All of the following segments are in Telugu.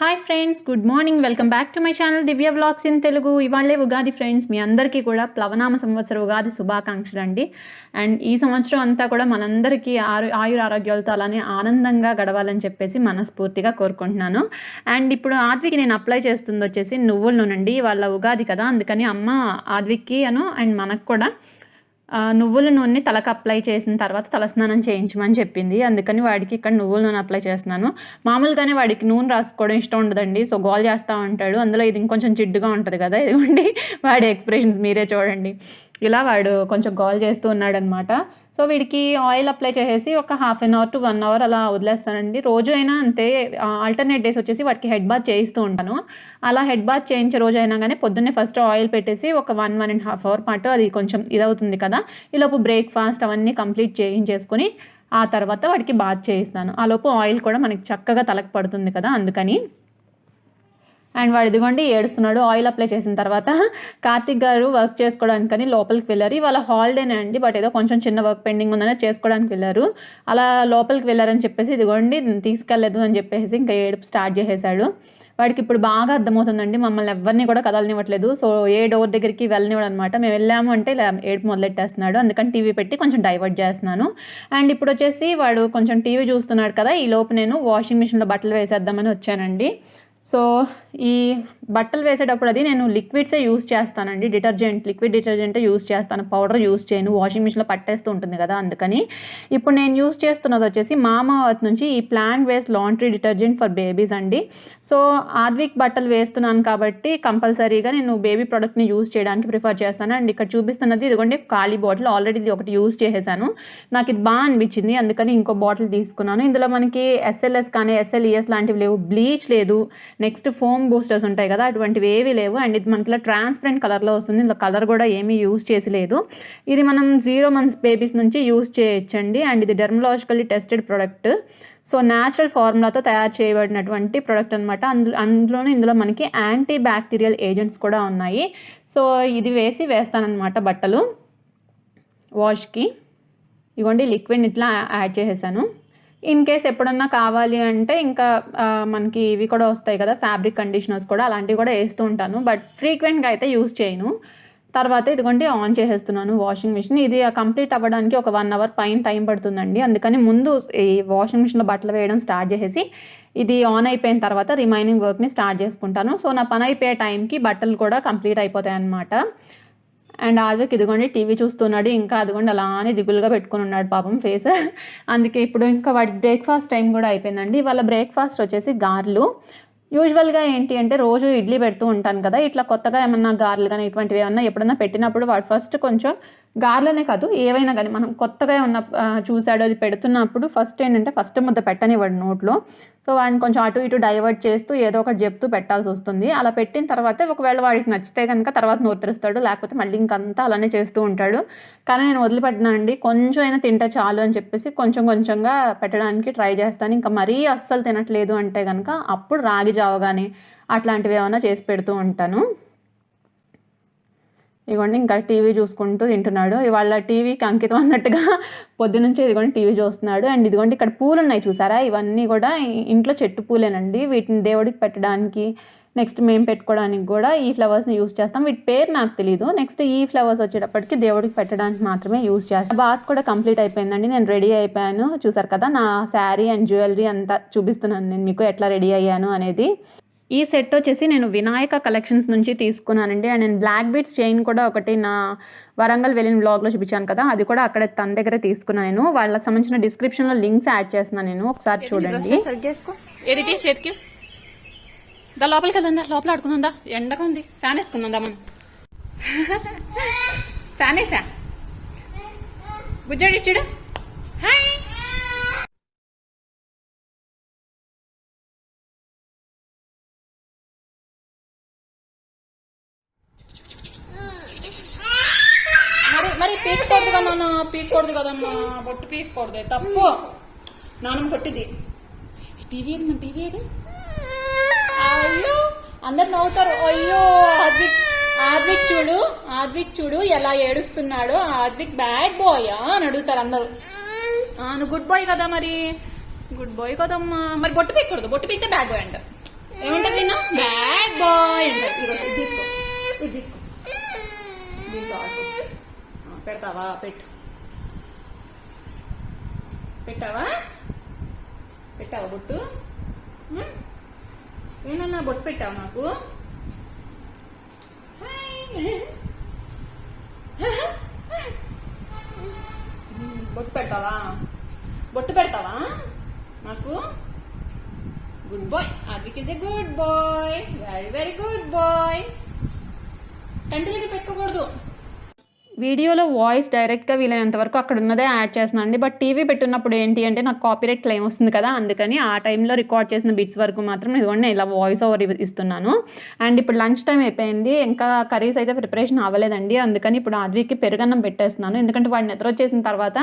Hi friends, good morning. Welcome back to my channel Divya vlogs in Telugu. ఇవాళే ఉగాది ఫ్రెండ్స్. మీ అందరికీ కూడా ప్లవనామ సంవత్సర ఉగాది శుభాకాంక్షలు అండి. అండ్ ఈ సంవత్సరం అంతా కూడా మనందరికీ ఆయుర ఆరోగ్యాలతో అలానే ఆనందంగా గడవాలని చెప్పేసి మనస్ఫూర్తిగా కోరుకుంటున్నాను. అండ్ ఇప్పుడు ఆద్వికి నేను అప్లై చేస్తుంది వచ్చేసి నువ్వుల నూనె అండి. వాళ్ళ ఉగాది కదా, అందుకని అమ్మ ఆద్విక్కి అండ్ మనకు కూడా నువ్వుల నూనెని తలకు అప్లై చేసిన తర్వాత తలస్నానం చేయించమని చెప్పింది. అందుకని వాడికి ఇక్కడ నువ్వుల నూనె అప్లై చేస్తున్నాను. మామూలుగానే వాడికి నూనె రాసుకోవడం ఇష్టం ఉండదండి, సో గోల్ చేస్తూ ఉంటాడు. అందులో ఇది ఇంకొంచెం జిడ్డుగా ఉంటుంది కదా, ఇదిగోండి వాడి ఎక్స్ప్రెషన్స్ మీరే చూడండి. ఇలా వాడు కొంచెం గోల్ చేస్తూ ఉన్నాడనమాట. సో వీడికి ఆయిల్ అప్లై చేసేసి ఒక half an hour to 1 hour అలా వదిలేస్తానండి. రోజు అయినా అంతే. ఆల్టర్నేట్ డేస్ వచ్చేసి వాటికి హెడ్ బాత్ చేయిస్తూ ఉంటాను. అలా హెడ్ బాత్ చేయించే రోజు అయినా కానీ పొద్దున్నే ఫస్ట్ ఆయిల్ పెట్టేసి ఒక 1.5 అవర్ పాటు అది కొంచెం ఇదవుతుంది కదా, ఈలోపు బ్రేక్ఫాస్ట్ అవన్నీ కంప్లీట్ చేయించేసుకొని ఆ తర్వాత వాడికి బాత్ చేయిస్తాను. ఆలోపు ఆయిల్ కూడా మనకి చక్కగా తలకు పడుతుంది కదా, అందుకని. అండ్ వాడు ఇదిగోండి ఏడుస్తున్నాడు. ఆయిల్ అప్లై చేసిన తర్వాత కార్తిక్ గారు వర్క్ చేసుకోవడానికని లోపలికి వెళ్ళారు. ఇవాళ హాలిడేనే అండి, బట్ ఏదో కొంచెం చిన్న వర్క్ పెండింగ్ ఉందని చేసుకోవడానికి వెళ్ళారు. అలా లోపలికి వెళ్ళారని చెప్పేసి ఇదిగోండి తీసుకెళ్ళలేదు అని చెప్పేసి ఇంకా ఏడుపు స్టార్ట్ చేసేసాడు. వాడికి ఇప్పుడు బాగా అర్థమవుతుందండి, మమ్మల్ని ఎవరిని కూడా కదలనివ్వట్లేదు. సో ఏ డోర్ దగ్గరికి వెళ్ళనివ్వడం అనమాట. మేము వెళ్ళాము అంటే ఇలా ఏడుపు మొదలెట్టేస్తున్నాడు. అందుకని టీవీ పెట్టి కొంచెం డైవర్ట్ చేస్తున్నాను. అండ్ ఇప్పుడు వచ్చేసి వాడు కొంచెం టీవీ చూస్తున్నాడు కదా, ఈ లోపు నేను వాషింగ్ మిషన్లో బట్టలు వేసేద్దామని వచ్చానండి. సో ఈ బట్టలు వేసేటప్పుడు అది నేను లిక్విడ్సే యూస్ చేస్తానండి. లిక్విడ్ డిటర్జెంటే యూస్ చేస్తాను, పౌడర్ యూస్ చేయను. వాషింగ్ మిషన్లో పట్టేస్తూ ఉంటుంది కదా, అందుకని. ఇప్పుడు నేను యూస్ చేస్తున్నది వచ్చేసి మామాఎర్త్ నుంచి ఈ plant based laundry detergent for babies అండి. సో ఆద్విక్ బట్టలు వేస్తున్నాను కాబట్టి కంపల్సరీగా నేను బేబీ ప్రోడక్ట్ని యూస్ చేయడానికి ప్రిఫర్ చేస్తాను. అండ్ ఇక్కడ చూపిస్తున్నది ఇదిగోండి ఖాళీ బాటిల్. ఆల్రెడీ ఇది ఒకటి యూస్ చేసేసాను, నాకు ఇది బాగా అనిపించింది, అందుకని ఇంకో బాటిల్ తీసుకున్నాను. ఇందులో మనకి SLES కానీ SLES లాంటివి లేవు, బ్లీచ్ లేదు, నెక్స్ట్ ఫోమ్ బూస్టర్స్ ఉంటాయి కదా, అటువంటివి ఏవి లేవు. అండ్ ఇది మనకి ఇలా ట్రాన్స్పరెంట్ కలర్లో వస్తుంది. ఇందులో కలర్ కూడా ఏమీ యూజ్ చేసి లేదు. ఇది మనం 0 months బేబీస్ నుంచి యూజ్ చేయొచ్చండి. అండ్ ఇది డెర్మలాజికల్లీ టెస్టెడ్ ప్రోడక్ట్. సో న్యాచురల్ ఫార్ములాతో తయారు చేయబడినటువంటి ప్రోడక్ట్ అనమాట. ఇందులో మనకి యాంటీ బ్యాక్టీరియల్ ఏజెంట్స్ కూడా ఉన్నాయి. సో ఇది వేస్తానన్నమాట బట్టలు వాష్కి. ఇగోండి లిక్విడ్ ఇట్లా యాడ్ చేసేసాను. ఇన్ కేస్ ఎప్పుడన్నా కావాలి అంటే ఇంకా మనకి ఇవి కూడా వస్తాయి కదా, ఫ్యాబ్రిక్ కండిషనర్స్ కూడా, అలాంటివి కూడా వేస్తూ ఉంటాను. బట్ ఫ్రీక్వెంట్గా అయితే యూస్ చేయను. తర్వాత ఇదిగోండి ఆన్ చేసేస్తున్నాను వాషింగ్ మిషన్. ఇది కంప్లీట్ అవ్వడానికి ఒక 1 అవర్ పైన టైం పడుతుందండి. అందుకని ముందు ఈ వాషింగ్ మిషన్లో బట్టలు వేయడం స్టార్ట్ చేసేసి ఇది ఆన్ అయిపోయిన తర్వాత రిమైనింగ్ వర్క్ని స్టార్ట్ చేసుకుంటాను. సో నా పని అయిపోయే టైంకి బట్టలు కూడా కంప్లీట్ అయిపోతాయి అన్నమాట. అండ్ ఆద్విక్ ఇదిగోండి టీవీ చూస్తున్నాడు. ఇంకా అదిగోండి అలానే దిగులుగా పెట్టుకుని ఉన్నాడు పాపం ఫేస్. అందుకే ఇప్పుడు ఇంకా వాడి బ్రేక్ఫాస్ట్ టైం కూడా అయిపోయిందండి. వాళ్ళ బ్రేక్ఫాస్ట్ వచ్చేసి గారెలు. యూజువల్గా ఏంటి అంటే రోజు ఇడ్లీ పెడుతూ ఉంటాను కదా, ఇట్లా కొత్తగా ఏమన్నా గారెలు కానీ ఇటువంటివి ఏమన్నా ఎప్పుడన్నా పెట్టినప్పుడు వాడు ఫస్ట్ కొంచెం గారెలనే కాదు ఏవైనా కానీ మనం కొత్తగా ఏమన్నా చూశాడు అది పెడుతున్నప్పుడు ఫస్ట్ ముద్ద పెట్టనివాడు నోట్లో. సో వాడిని కొంచెం అటు ఇటు డైవర్ట్ చేస్తూ ఏదో ఒకటి చెప్తూ పెట్టాల్సి వస్తుంది. అలా పెట్టిన తర్వాత ఒకవేళ వాడికి నచ్చితే కనుక తర్వాత నోరు తెరుస్తాడు, లేకపోతే మళ్ళీ ఇంకంతా అలానే చేస్తూ ఉంటాడు. కానీ నేను వదిలిపెట్టినానండి, కొంచెం అయినా తింటే చాలు అని చెప్పేసి కొంచెం కొంచెంగా పెట్టడానికి ట్రై చేస్తాను. ఇంకా మరీ అస్సలు తినట్లేదు అంటే కనుక అప్పుడు రాగి జావ కానీ అట్లాంటివి ఏమైనా చేసి పెడుతూ ఉంటాను. ఇదిగోండి ఇంకా టీవీ చూసుకుంటూ తింటున్నాడు. ఇవాళ టీవీకి అంకితం అన్నట్టుగా పొద్దునుంచి ఇదిగోండి టీవీ చూస్తున్నాడు. అండ్ ఇదిగోండి ఇక్కడ పూలు ఉన్నాయి చూసారా, ఇవన్నీ కూడా ఇంట్లో చెట్టు పూలేనండి. వీటిని దేవుడికి పెట్టడానికి, నెక్స్ట్ మేము పెట్టుకోవడానికి కూడా ఈ ఫ్లవర్స్ని యూస్ చేస్తాం. వీటి పేరు నాకు తెలియదు. నెక్స్ట్ ఈ ఫ్లవర్స్ వచ్చేటప్పటికి దేవుడికి పెట్టడానికి మాత్రమే యూస్ చేస్తాం. బాత్ కూడా కంప్లీట్ అయిపోయిందండి, నేను రెడీ అయిపోయాను. చూసారు కదా నా శారీ అండ్ జ్యువెలరీ అంతా చూపిస్తున్నాను నేను మీకు ఎట్లా రెడీ అయ్యాను అనేది. ఈ సెట్ వచ్చేసి నేను వినాయక కలెక్షన్స్ నుంచి తీసుకున్నానండి. అండ్ నేను బ్లాక్ బీడ్స్ చైన్ కూడా ఒకటి నా వరంగల్ వెళ్ళిన బ్లాగ్లో చూపించాను కదా, అది కూడా అక్కడ తన దగ్గర తీసుకున్నాను. నేను వాళ్ళకి సంబంధించిన డిస్క్రిప్షన్లో లింక్స్ యాడ్ చేస్తున్నాను, నేను ఒకసారి చూడండి. చేతికి దా లోపలికి వెళ్దా, లోపల ఆడుకుందా, ఎండగా ఉంది, ఫ్యాన్ వేసుకుందా మనం. ఫ్యాన్ వేసా బుజ్జాడి ఇచ్చాడు. హాయ్ మరి పీక్కూడదు కదా నాన్న, పీక్కూడదు కదమ్మా, బొట్టు పీక్కూడదు, తప్పు. నాన్నమ్మ కొట్టింది. టీవీ ఏది, మన టీవీ ఏది? అయ్యో అందరు నవ్వుతారు. అయ్యో ఆద్విక్ చూడు ఎలా ఏడుస్తున్నాడు, ఆద్విక్ బ్యాడ్ బాయ్ అని అడుగుతారు అందరూ. నువ్వు గుడ్ బాయ్ కదా, మరి గుడ్ బాయ్ కదమ్మా. మరి బొట్టు పీక్కూడదు, బొట్టు పీకితే బ్యాడ్ బాయ్ అంట. ఏమంటారు నిన్న? బ్యాడ్ బాయ్ అంటారు. ఇది తీసుకో, ఇది తీసుకో, దీంతో ఆడుకో. పెడతావా? పెట్టావా బొట్టు? ఏమన్నా బొట్టు పెట్టావు నాకు? బొట్టు పెడతావా నాకు? Good boy. Advik is a good boy, very very good boy. కంటి దగ్గర పెట్టుకోకూడదు. వీడియోలో వాయిస్ డైరెక్ట్గా వీలైనంత వరకు అక్కడ ఉన్నదే యాడ్ చేస్తున్నాను అండి. బట్ టీవీ పెట్టున్నప్పుడు ఏంటి అంటే నాకు కాపీరైట్ క్లెయిమ్ వస్తుంది కదా, అందుకని ఆ టైంలో రికార్డ్ చేసిన బిట్స్ వరకు మాత్రం ఇదిగోండి ఇలా వాయిస్ ఓవర్ ఇస్తున్నాను. అండ్ ఇప్పుడు లంచ్ టైం అయిపోయింది, ఇంకా కర్రీస్ అయితే ప్రిపరేషన్ అవ్వలేదండి. అందుకని ఇప్పుడు ఆద్విక్కి పెరుగన్నం పెట్టేస్తున్నాను. ఎందుకంటే వాడు నిద్ర వచ్చేసిన తర్వాత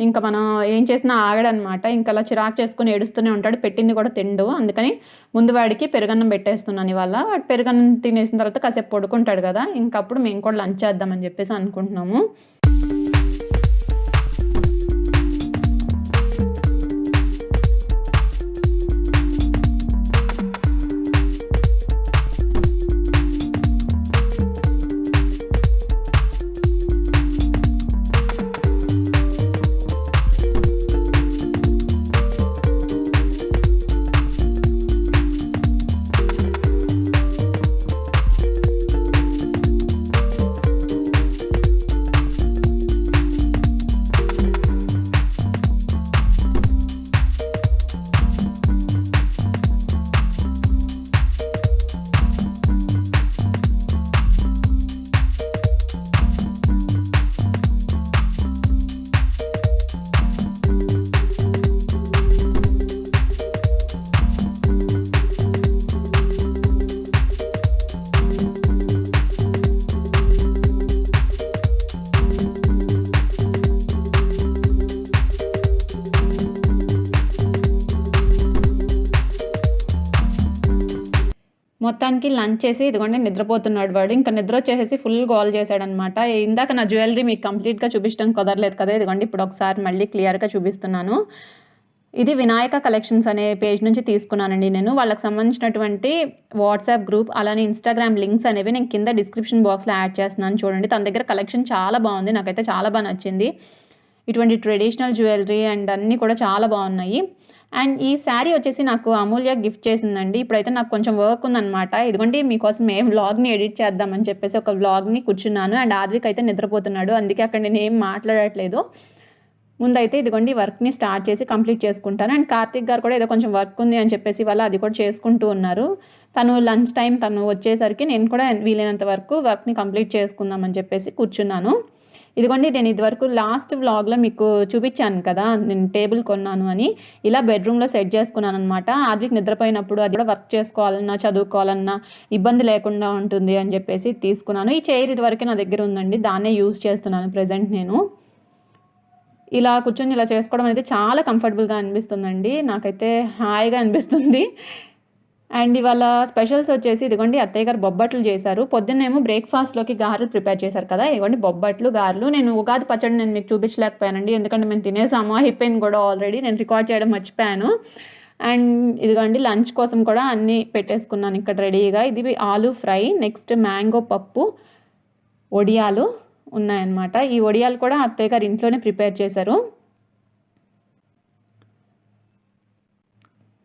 ఇంకా మనం ఏం చేసినా ఆగడనమాట. ఇంకా అలా చిరాకు చేసుకుని ఏడుస్తూనే ఉంటాడు, పెట్టింది కూడా తిండు. అందుకని ముందు వాడికి పెరుగన్నం పెట్టేస్తున్నాను ఇవాళ. వాడు పెరుగన్నం తినేసిన తర్వాత కాసేపు పడుకుంటాడు కదా, ఇంకప్పుడు మేము కూడా లంచ్ చేద్దామని చెప్పేసి అనుకుంటున్నాము. మొత్తానికి లంచ్ చేసి ఇదిగోండి నిద్రపోతున్నాడు వాడు. ఇంకా నిద్ర వచ్చేసి ఫుల్ గోల్ చేశాడనమాట. ఇందాక నా జ్యువెలరీ మీకు కంప్లీట్గా చూపించడం కుదరలేదు కదా, ఇదిగోండి ఇప్పుడు ఒకసారి మళ్ళీ క్లియర్గా చూపిస్తున్నాను. ఇది వినాయక కలెక్షన్స్ అనే పేజ్ నుంచి తీసుకున్నానండి నేను. వాళ్ళకి సంబంధించినటువంటి వాట్సాప్ గ్రూప్ అలానే ఇన్స్టాగ్రామ్ లింక్స్ అనేవి నేను కింద డిస్క్రిప్షన్ బాక్స్లో యాడ్ చేస్తున్నాను చూడండి. తన దగ్గర కలెక్షన్ చాలా బాగుంది, నాకైతే చాలా బాగా నచ్చింది. ఇటువంటి ట్రెడిషనల్ జ్యువెలరీ అండ్ అన్నీ కూడా చాలా బాగున్నాయి. అండ్ ఈ శారీ వచ్చేసి నాకు అమూల్య గిఫ్ట్ చేసిందండి. ఇప్పుడైతే నాకు కొంచెం వర్క్ ఉందన్నమాట. ఇదిగోండి మీకోసం వ్లాగ్ని ఎడిట్ చేద్దామని చెప్పేసి ఒక వ్లాగ్ని కూర్చున్నాను. అండ్ ఆద్విక్ అయితే నిద్రపోతున్నాడు, అందుకే అక్కడ నేను ఏం మాట్లాడట్లేదు. ముందైతే ఇదిగోండి వర్క్ని స్టార్ట్ చేసి కంప్లీట్ చేసుకుంటాను. అండ్ కార్తిక్ గారు కూడా ఏదో కొంచెం వర్క్ ఉంది అని చెప్పేసి వాళ్ళు అది కూడా చేసుకుంటూ ఉన్నారు. తను లంచ్ టైం తను వచ్చేసరికి నేను కూడా వీలైనంత వరకు వర్క్ని కంప్లీట్ చేసుకుందామని చెప్పేసి కూర్చున్నాను. ఇదిగోండి నేను ఇదివరకు లాస్ట్ వ్లాగ్లో మీకు చూపించాను కదా, నేను టేబుల్ కొన్నాను అని. ఇలా బెడ్రూమ్లో సెట్ చేసుకున్నాను అనమాట. ఆద్విక్ నిద్రపోయినప్పుడు అది కూడా వర్క్ చేసుకోవాలన్నా చదువుకోవాలన్నా ఇబ్బంది లేకుండా ఉంటుంది అని చెప్పేసి తీసుకున్నాను. ఈ చైర్ ఇదివరకే నా దగ్గర ఉందండి, దాన్నే యూజ్ చేస్తున్నాను ప్రజెంట్ నేను. ఇలా కూర్చొని ఇలా చేసుకోవడం అనేది చాలా కంఫర్టబుల్గా అనిపిస్తుందండి, నాకైతే హాయిగా అనిపిస్తుంది. అండ్ ఇవాళ స్పెషల్స్ వచ్చేసి ఇదిగోండి అత్తయ్య గారు బొబ్బట్లు చేశారు. పొద్దున్నేమో బ్రేక్ఫాస్ట్లోకి గారెలు ప్రిపేర్ చేశారు కదా, ఇదిగోండి బొబ్బట్లు గారెలు. నేను ఉగాది పచ్చడి నేను మీకు చూపించలేకపోయానండి, ఎందుకంటే మేము తినేసాము, అయిపోయింది కూడా ఆల్రెడీ. నేను రికార్డ్ చేయడం మర్చిపోయాను. అండ్ ఇదిగోండి లంచ్ కోసం కూడా అన్నీ పెట్టేసుకున్నాను ఇక్కడ రెడీగా. ఇది ఆలూ ఫ్రై, నెక్స్ట్ మ్యాంగో పప్పు, వడియాలు ఉన్నాయన్నమాట. ఈ వడియాలు కూడా అత్తయ్య గారు ఇంట్లోనే ప్రిపేర్ చేశారు.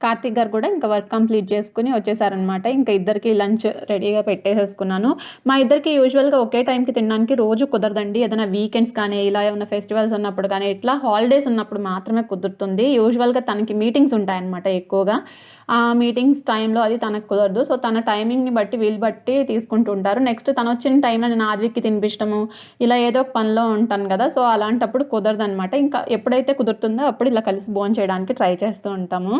కార్తిక్ గారు కూడా ఇంకా వర్క్ కంప్లీట్ చేసుకుని వచ్చేసారనమాట. ఇంకా ఇద్దరికి లంచ్ రెడీగా పెట్టేసేసుకున్నాను. మా ఇద్దరికి యూజువల్గా ఒకే టైంకి తినడానికి రోజు కుదరదండి. ఏదైనా వీకెండ్స్ కానీ ఇలా ఏమైనా ఫెస్టివల్స్ ఉన్నప్పుడు కానీ ఇట్లా హాలిడేస్ ఉన్నప్పుడు మాత్రమే కుదురుతుంది. యూజువల్గా తనకి మీటింగ్స్ ఉంటాయన్నమాట ఎక్కువగా. ఆ మీటింగ్స్ టైంలో అది తనకు కుదరదు. సో తన టైమింగ్ని బట్టి వీలు బట్టి తీసుకుంటూ ఉంటారు. నెక్స్ట్ తను వచ్చిన టైంలో నేను ఆద్విక్కి తినిపించడము ఇలా ఏదో ఒక పనిలో ఉంటాను కదా, సో అలాంటప్పుడు కుదరదు అనమాట. ఇంకా ఎప్పుడైతే కుదురుతుందో అప్పుడు ఇలా కలిసి భోజనం చేయడానికి ట్రై చేస్తూ ఉంటాము.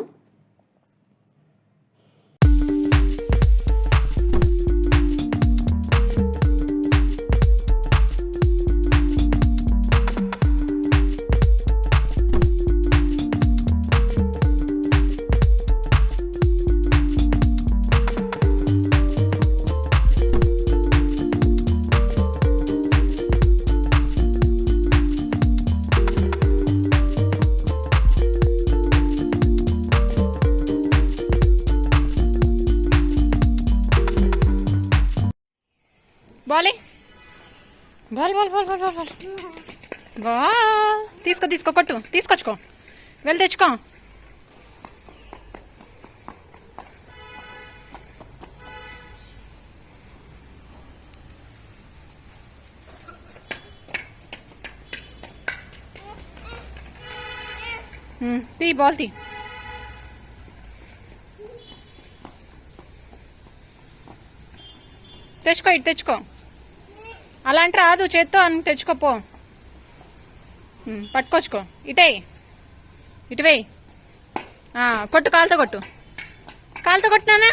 Ball ball ball ball ball ball ball తీసుకో కొట్టు, తీసుకొచ్చుకో, వెళ్ళి తెచ్చుకో. తీ బాల్ తీ. తెచ్చుకో, ఇటు తెచ్చుకో. అలాంటి రాదు, చేత్తో అని తెచ్చుకోపో. పట్టుకొచ్చుకో, ఇటువేయి. కొట్టు, కాలుతో కొట్టు నాన్న.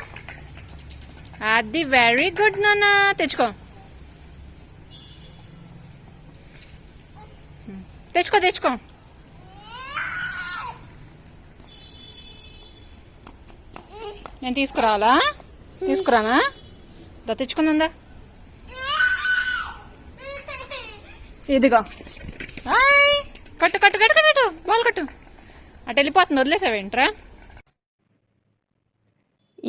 అది వెరీ గుడ్ నాన్న. తెచ్చుకో. నేను తీసుకురానా? తెచ్చుకుందా? ఇదిగో. కట్టు బాల్ కట్టు. అటు వెళ్ళిపోతుంది, వదిలేసావేంట్రా?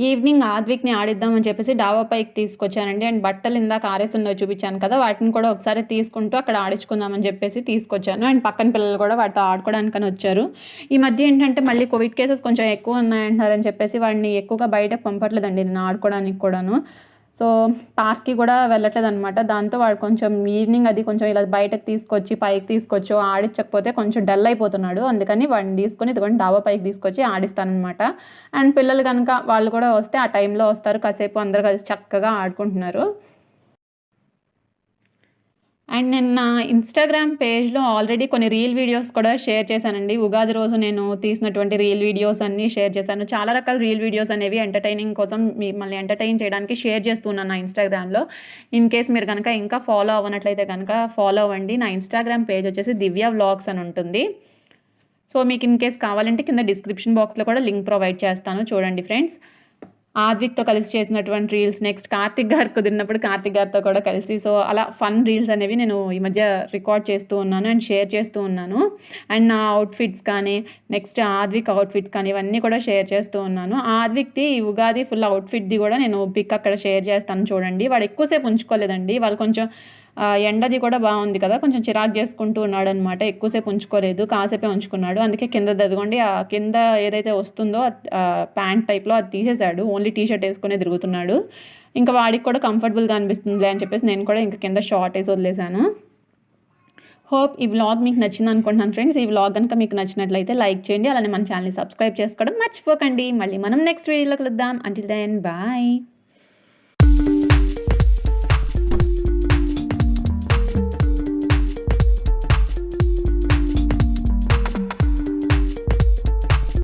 ఈవినింగ్ ఆద్విక్ని ఆడిద్దామని చెప్పేసి డాబా పైకి తీసుకొచ్చానండి. అండ్ బట్టలు ఇందాక ఆరేసున్నవి చూపించాను కదా, వాటిని కూడా ఒకసారి తీసుకుంటూ అక్కడ ఆడించుకుందామని చెప్పేసి తీసుకొచ్చాను. అండ్ పక్కన పిల్లలు కూడా వాటితో ఆడుకోవడానికని వచ్చారు. ఈ మధ్య ఏంటంటే మళ్ళీ కోవిడ్ కేసెస్ కొంచెం ఎక్కువ ఉన్నాయంటారని చెప్పేసి వాడిని ఎక్కువగా బయటకు పంపట్లేదండి నేను ఆడుకోవడానికి కూడాను. సో పార్క్కి కూడా వెళ్ళట్లేదు అనమాట. దాంతో వాడు కొంచెం ఈవినింగ్ అది కొంచెం ఇలా బయటకు తీసుకొచ్చి పైకి తీసుకొచ్చి ఆడించకపోతే కొంచెం డల్ అయిపోతున్నాడు. అందుకని వాడిని తీసుకొని ఇదిగోండి డాబా పైకి తీసుకొచ్చి ఆడిస్తానమాట. అండ్ పిల్లలు కనుక వాళ్ళు కూడా వస్తే ఆ టైంలో వస్తారు, కాసేపు అందరు కలిసి చక్కగా ఆడుకుంటున్నారు. అండ్ నేను నా ఇన్స్టాగ్రామ్ పేజ్లో ఆల్రెడీ కొన్ని రీల్ వీడియోస్ కూడా షేర్ చేశానండి. ఉగాది రోజు నేను తీసినటువంటి రీల్ వీడియోస్ అన్నీ షేర్ చేశాను. చాలా రకాల రీల్ వీడియోస్ అనేవి ఎంటర్టైనింగ్ కోసం మిమ్మల్ని ఎంటర్టైన్ చేయడానికి షేర్ చేస్తున్నాను నా ఇన్స్టాగ్రామ్లో. ఇన్ కేస్ మీరు కనుక ఇంకా ఫాలో అవ్వనట్లయితే కనుక ఫాలో అవ్వండి. నా ఇన్స్టాగ్రామ్ పేజ్ వచ్చేసి divyavlogz అని ఉంటుంది. సో మీకు ఇన్ కేస్ కావాలంటే కింద డిస్క్రిప్షన్ బాక్స్లో కూడా లింక్ ప్రొవైడ్ చేస్తాను, చూడండి ఫ్రెండ్స్. ఆద్విక్తో కలిసి చేసినటువంటి రీల్స్, నెక్స్ట్ కార్తిక్ గారు కుదిరినప్పుడు కార్తిక్ గారితో కూడా కలిసి, సో అలా ఫన్ రీల్స్ అనేవి నేను ఈ మధ్య రికార్డ్ చేస్తూ ఉన్నాను అండ్ షేర్ చేస్తూ ఉన్నాను. అండ్ నా అవుట్ఫిట్స్ కానీ నెక్స్ట్ ఆద్విక్ అవుట్ఫిట్స్ కానీ ఇవన్నీ కూడా షేర్ చేస్తూ ఉన్నాను. ఆద్విక్ది ఉగాది ఫుల్ అవుట్ఫిట్ది కూడా నేను పిక్ అక్కడ షేర్ చేస్తాను, చూడండి. వాడు ఎక్కువసేపు ఉంచుకోలేదండి, వాళ్ళు కొంచెం ఎండది కూడా బాగుంది కదా, కొంచెం చిరాకు చేసుకుంటూ ఉన్నాడు అనమాట. ఎక్కువసేపు ఉంచుకోలేదు, కాసేపే ఉంచుకున్నాడు. అందుకే కింద దదిగోండి ఆ కింద ఏదైతే వస్తుందో ప్యాంట్ టైప్లో అది తీసేశాడు, ఓన్లీ టీషర్ట్ వేసుకునే తిరుగుతున్నాడు. ఇంకా వాడికి కూడా కంఫర్టబుల్గా అనిపిస్తుంది అని చెప్పేసి నేను కూడా ఇంకా కింద షార్ట్ వేసి వదిలేశాను. హోప్ ఈ వ్లాగ్ మీకు నచ్చింది అనుకుంటున్నాను ఫ్రెండ్స్. ఈ వ్లాగ్ కనుక మీకు నచ్చినట్లయితే లైక్ చేయండి, అలానే మన ఛానల్ని సబ్స్క్రైబ్ చేసుకోవడం మర్చిపోకండి. మళ్ళీ మనం నెక్స్ట్ వీడియోలో కలుద్దాం. Until then bye.